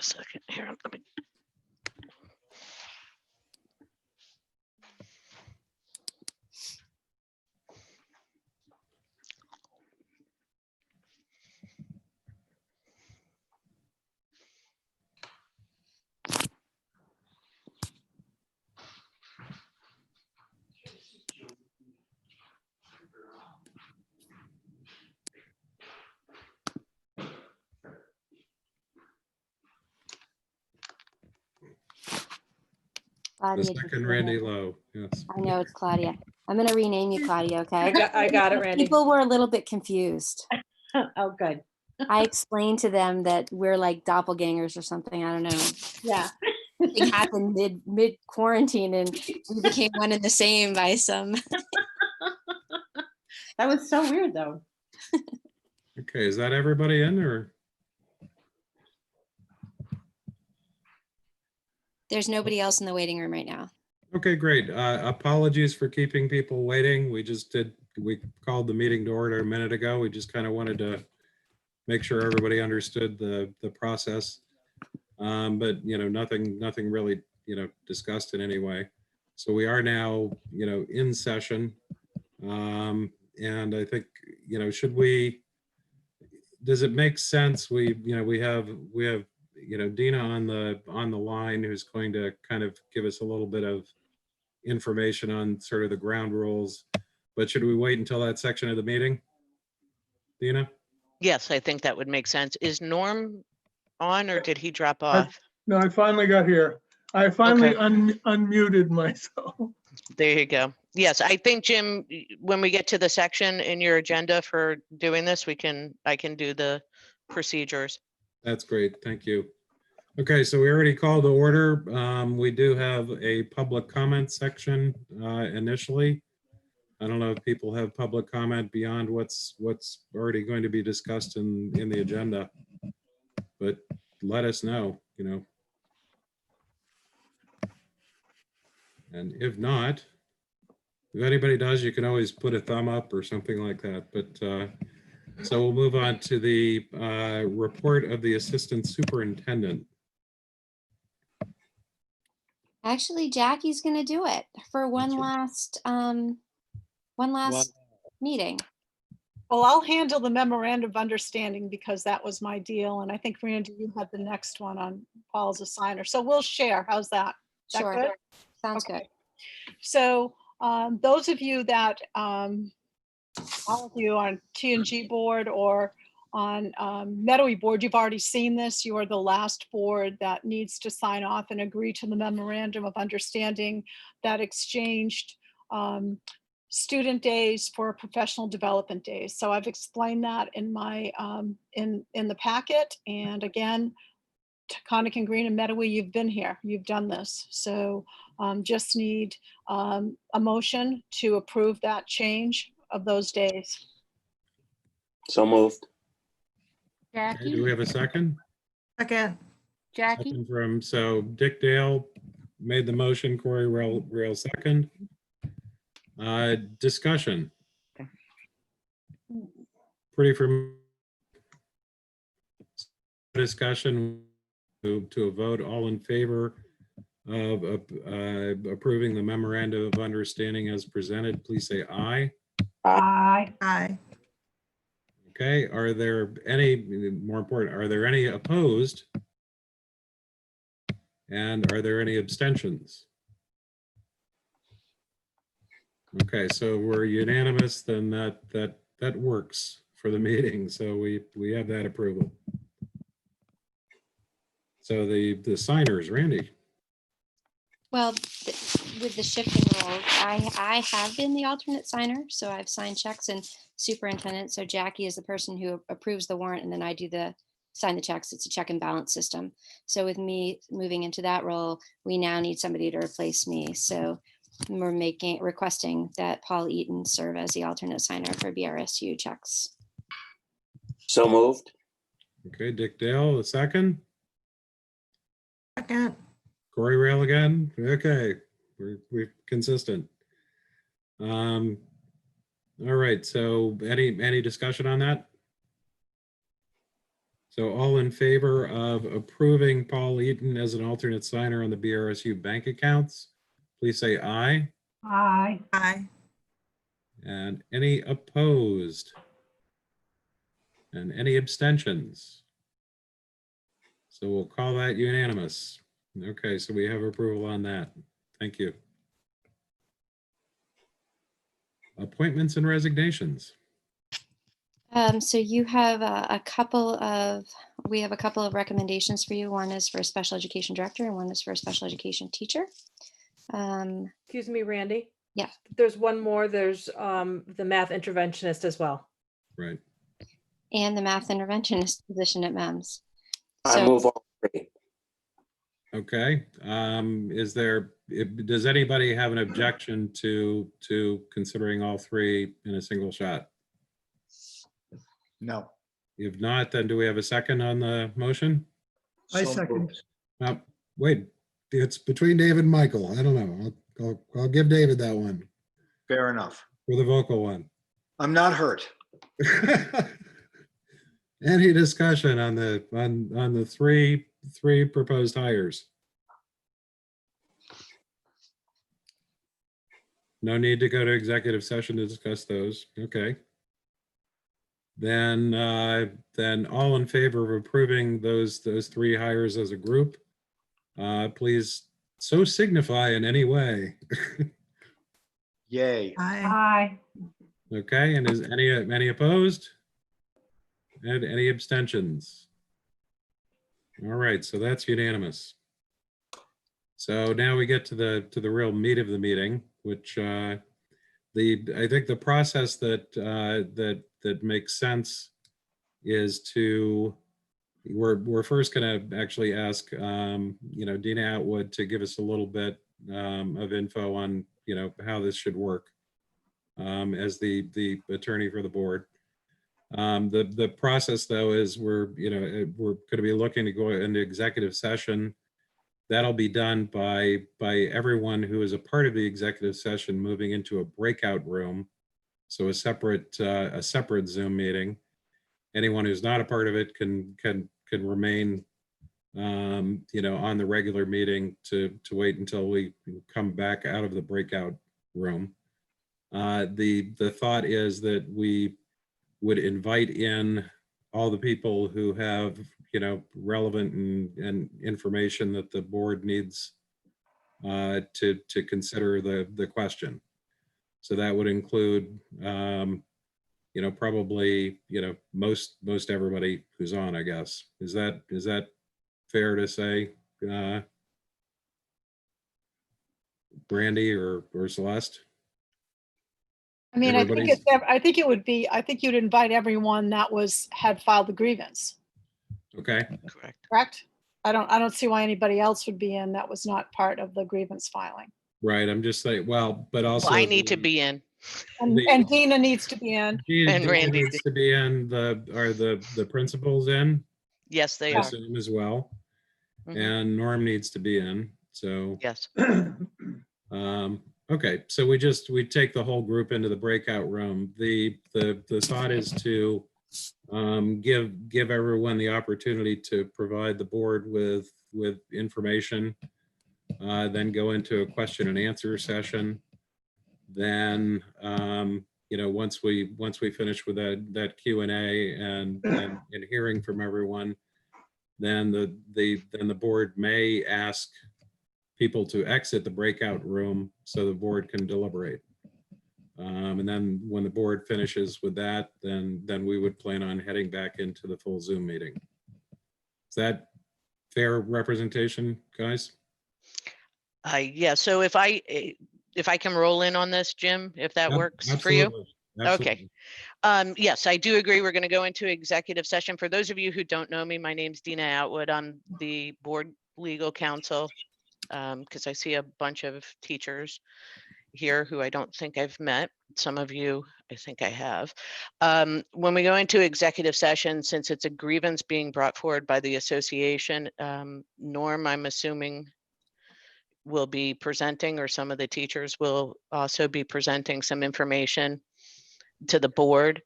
second here. Let me. The Claudia just second did Randy it. Lowe, yes. I know it's Claudia. I'm going to rename you Claudia, okay? I got it, Randy. People were a little bit confused. Oh, good. I explained to them that we're like doppelgangers or something. I don't know. Yeah. It happened mid quarantine and we became one and the same by some. That was so weird, though. Okay, is that everybody in or? There's nobody else in the waiting room right now. Okay, great. Apologies for keeping people waiting. We called the meeting to order a minute ago. We just kind of wanted to make sure everybody understood the process. But, nothing really, discussed in any way. So we are now, in session. And I think, does it make sense? We have Dina on the line who's going to kind of give us a little bit of information on sort of the ground rules, but should we wait until that section of the meeting? Dina? Yes, I think that would make sense. Is Norm on or did he drop off? No, I finally got here. I finally unmuted myself. There you go. Yes, I think, Jim, when we get to the section in your agenda for doing this, I can do the procedures. That's great. Thank you. Okay, so we already called the order. We do have a public comment section initially. I don't know if people have public comment beyond what's already going to be discussed in the agenda, but let us know, And if not, if anybody does, you can always put a thumb up or something like that. But so we'll move on to the report of the assistant superintendent. Actually, Jackie's going to do it for one last meeting. Well, I'll handle the memorandum of understanding because that was my deal. And I think, Randy, you had the next one on Paul's a signer. So we'll share. How's that? Is that Sure. good? Sounds Okay. good. So those of you that, all of you on T&G board or on Meadowy board, you've already seen this. You are the last board that needs to sign off and agree to the memorandum of understanding that exchanged student days for professional development days. So I've explained that in my in the packet. And again, Taconic and Green and Meadowy, you've been here, you've done this. So just need a motion to approve that change of those days. So moved. Okay, do we have a second? Second. Jackie? Second from, so Dick Dale made the motion, Corey Rail second. Discussion. Pretty from discussion to a vote, all in favor of approving the memorandum of understanding as presented, please say aye. Aye. Aye. Okay, are there any, more important, are there any opposed? And are there any abstentions? Okay, so we're unanimous, then that works for the meeting. So we have that approval. So the signers, Randy. Well, with the shifting roles, I have been the alternate signer, so I've signed checks and superintendent. So Jackie is the person who approves the warrant, and then I do sign the checks. It's a check and balance system. So with me moving into that role, we now need somebody to replace me. So we're requesting that Paul Eaton serve as the alternate signer for BRSU checks. So moved. Okay, Dick Dale, the second. Second. Corey Rail again. Okay, we're consistent. All right, so any discussion on that? So all in favor of approving Paul Eaton as an alternate signer on the BRSU bank accounts, please say aye. Aye. Aye. And any opposed? And any abstentions? So we'll call that unanimous. Okay, so we have approval on that. Thank you. Appointments and resignations. So you have we have a couple of recommendations for you. One is for a special education director and one is for a special education teacher. Excuse me, Randy. Yeah. There's one more. There's the math interventionist as well. Right. And the math interventionist position at MEMS. I So move all three. Okay. Does anybody have an objection to considering all three in a single shot? No. If not, then do we have a second on the motion? I So second. moved. Wait, it's between David and Michael. I don't know. I'll give David that one Fair enough. for the vocal one. I'm not hurt. Any discussion on the three proposed hires? No need to go to executive session to discuss those. Okay. Then all in favor of approving those three hires as a group, please so signify in any way. Yay. Aye. Okay, and is any opposed? And any abstentions? All right, so that's unanimous. So now we get to the real meat of the meeting, which I think the process that makes sense is we're first going to actually ask Dina Atwood to give us a little bit of info on how this should work as the attorney for the board. The process though is we're going to be looking to go into executive session. That'll be done by everyone who is a part of the executive session moving into a breakout room. So a separate Zoom meeting. Anyone who's not a part of it can remain on the regular meeting to wait until we come back out of the breakout room. The thought is that we would invite in all the people who have relevant and information that the board needs to consider the question. So that would include probably most everybody who's on, I guess. Is that fair to say, Brandy or Celeste? I mean, Everybody's- I think you'd invite everyone that had filed the grievance, Okay, Correct. correct? I don't see why anybody else would be in that was not part of the grievance filing. right. I'm just saying, but also. Well, I need to be in. And Dina needs to be in. And Randy. needs to be in. Are the principals in? Yes, they I are. assume as well. Mhm. And Norm needs to be in. So, Yes. okay. So we take the whole group into the breakout room. The thought is to give everyone the opportunity to provide the board with information, then go into a question and answer session. Then once we finish with that Q&A and hearing from everyone, then the board may ask people to exit the breakout room so the board can deliberate. And then when the board finishes with that, then we would plan on heading back into the full Zoom meeting. Is that fair representation, guys? Yeah, so if I can roll in on this, Jim, if that Yep, works for you. absolutely. Okay. Yes, I do agree. We're going to go into executive session. For those of you who don't know me, my name's Dina Atwood. I'm the board legal counsel because I see a bunch of teachers here who I don't think I've met. Some of you, I think I have. When we go into executive session, since it's a grievance being brought forward by the association, Norm, I'm assuming, will be presenting, or some of the teachers will also be presenting some information to the board.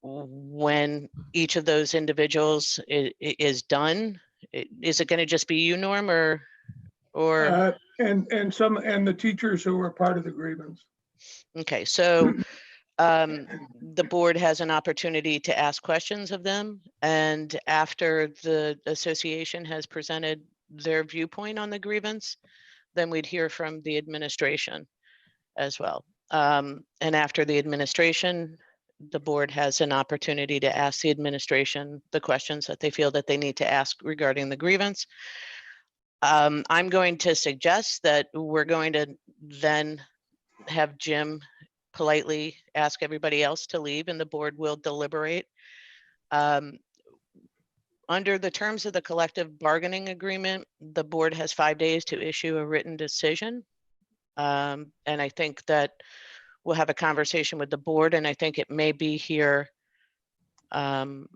when each of those individuals is done? Is it going to just be you, Norm, or? And the teachers who were part of the grievance. Okay, so the board has an opportunity to ask questions of them. And after the association has presented their viewpoint on the grievance, then we'd hear from the administration as well. And after the administration, the board has an opportunity to ask the administration the questions that they feel that they need to ask regarding the grievance. I'm going to suggest that we're going to then have Jim politely ask everybody else to leave and the board will deliberate. Under the terms of the collective bargaining agreement, the board has 5 days to issue a written decision. And I think that we'll have a conversation with the board, and I think it may be here. It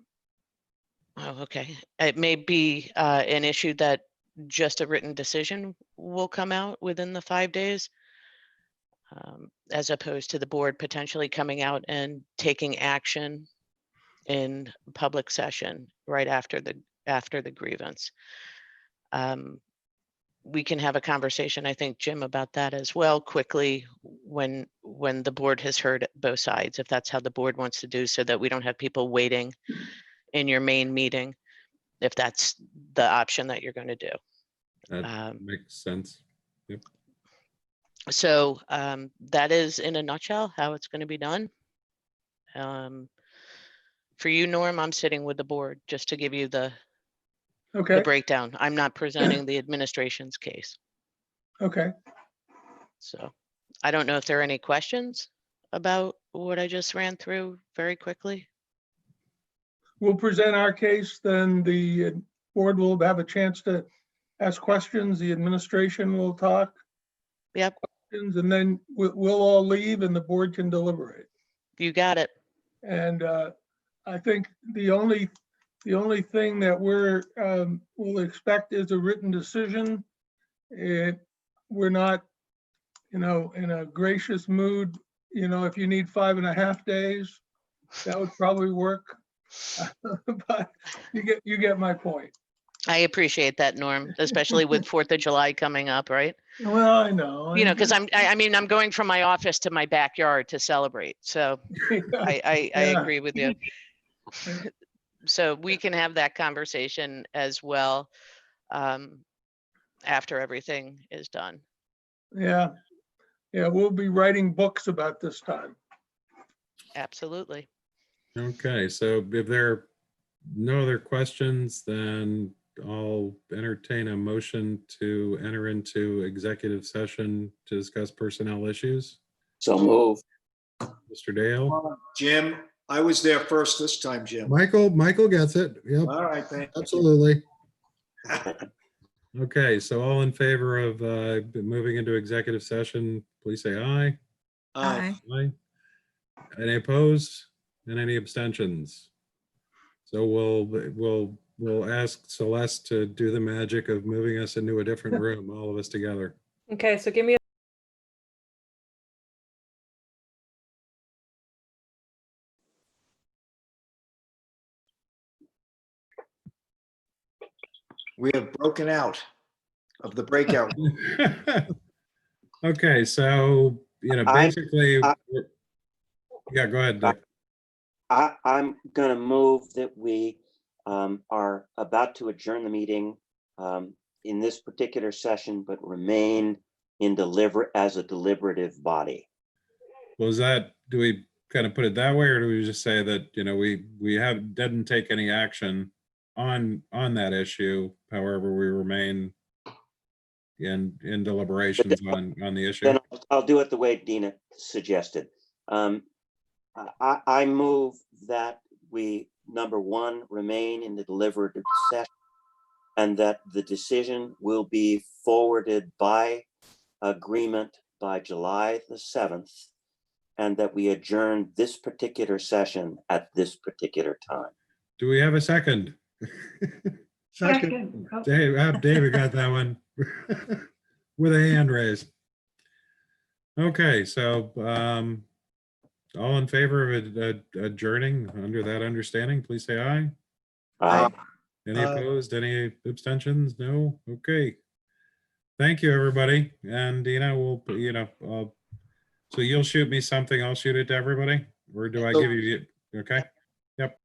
may be an issue that just a written decision will come out within the 5 days, as opposed to the board potentially coming out and taking action in public session right after the grievance. We can have a conversation, I think, Jim, about that as well quickly when the board has heard both sides, if that's how the board wants to do, so that we don't have people waiting in your main meeting, if that's the option that you're going to do. That makes sense. Yep. So that is in a nutshell how it's going to be done. For you, Norm, I'm sitting with the board just to give you the Okay, breakdown. I'm not presenting the administration's case. okay. So I don't know if there are any questions about what I just ran through very quickly. We'll present our case, then the board will have a chance to ask questions. The administration will talk. Yep, Questions, and then we'll all leave and the board can deliberate. you got it. And I think the only thing that we'll expect is a written decision. We're not, in a gracious mood. If you need 5.5 days, that would probably work. But you get my point. I appreciate that, Norm, especially with 4th of July coming up, right? Well, I know. Because I'm going from my office to my backyard to celebrate. So I Yeah. agree with you. So we can have that conversation as well after everything is done. Yeah, we'll be writing books about this time. Absolutely. Okay, so if there are no other questions, then I'll entertain a motion to enter into executive session to discuss personnel issues. So moved. Mr. Dale? Jim, I was there first this time, Jim. Michael gets it. Yep, All right, thank you. absolutely. Okay, so all in favor of moving into executive session, please say aye. Aye. Aye. Any opposed and any abstentions? So we'll ask Celeste to do the magic of moving us into a different room, all of us together. Okay, so give me a We have broken out of the breakout. Okay, so, basically, yeah, go ahead, Dick. I'm going to move that we are about to adjourn the meeting in this particular session, but remain as a deliberative body. Was that, do we kind of put it that way, or do we just say that, we didn't take any action on that issue, however, we remain in deliberations on the issue? Then I'll do it the way Dina suggested. I move that we, number one, remain in the deliberative session, and that the decision will be forwarded by agreement by July the 7th, and that we adjourn this particular session at this particular time. Do we have a second? Second. Oh, David got that one with a hand raised. Okay, so All in favor of adjourning under that understanding, please say aye. Aye. Any Aye. opposed? Any abstentions? No? Okay. Thank you, everybody. And Dina, we'll, so you'll shoot me something, I'll shoot it to everybody? Or do I So- give you, okay? Yep.